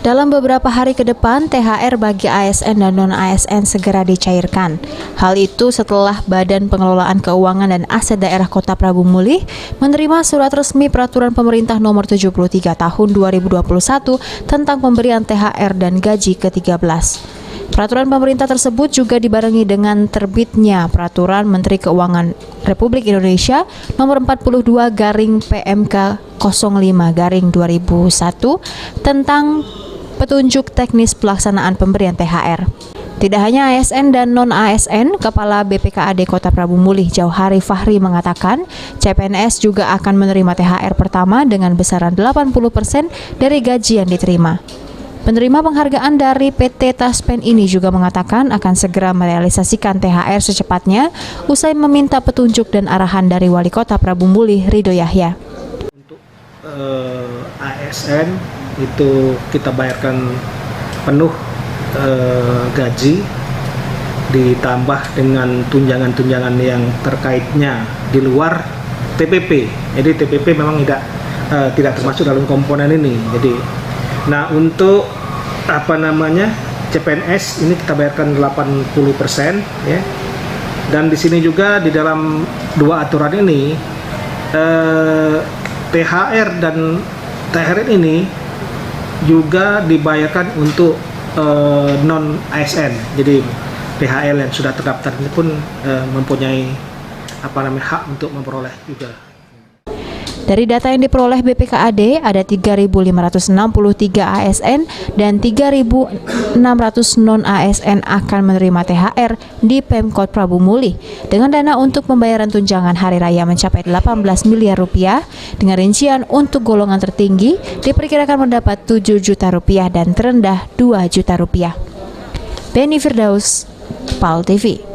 Dalam beberapa hari ke depan, THR bagi ASN dan non-ASN segera dicairkan. Hal itu setelah Badan Pengelolaan Keuangan dan Aset Daerah Kota Prabu Mulih menerima surat resmi Peraturan Pemerintah Nomor 73 Tahun 2021 tentang pemberian THR dan gaji ke-13. Peraturan pemerintah tersebut juga dibarengi dengan terbitnya Peraturan Menteri Keuangan Republik Indonesia Nomor 42/PMK 05/2001 tentang petunjuk teknis pelaksanaan pemberian THR. Tidak hanya ASN dan non-ASN, Kepala BPKAD Kota Prabu Mulih Jauhari Fahri mengatakan, CPNS juga akan menerima THR pertama dengan besaran 80% dari gaji yang diterima. Penerima penghargaan dari PT Taspen ini juga mengatakan akan segera merealisasikan THR secepatnya usai meminta petunjuk dan arahan dari Wali Kota Prabu Mulih Ridho Yahya. Untuk ASN itu kita bayarkan penuh gaji ditambah dengan tunjangan-tunjangan yang terkaitnya di luar TPP. Jadi TPP memang tidak termasuk dalam komponen ini. Jadi untuk CPNS ini kita bayarkan 80% ya. Dan di sini juga di dalam dua aturan ini THR dan THR ini juga dibayarkan untuk non-ASN. Jadi PHL yang sudah terdaftar ini pun mempunyai hak untuk memperoleh juga. Dari data yang diperoleh BPKAD, ada 3.563 ASN dan 3.600 non-ASN akan menerima THR di Pemkot Prabu Mulih dengan dana untuk pembayaran tunjangan hari raya mencapai 18 miliar rupiah dengan rincian untuk golongan tertinggi diperkirakan mendapat 7 juta rupiah dan terendah 2 juta rupiah. Beni Firdaus, PAL TV.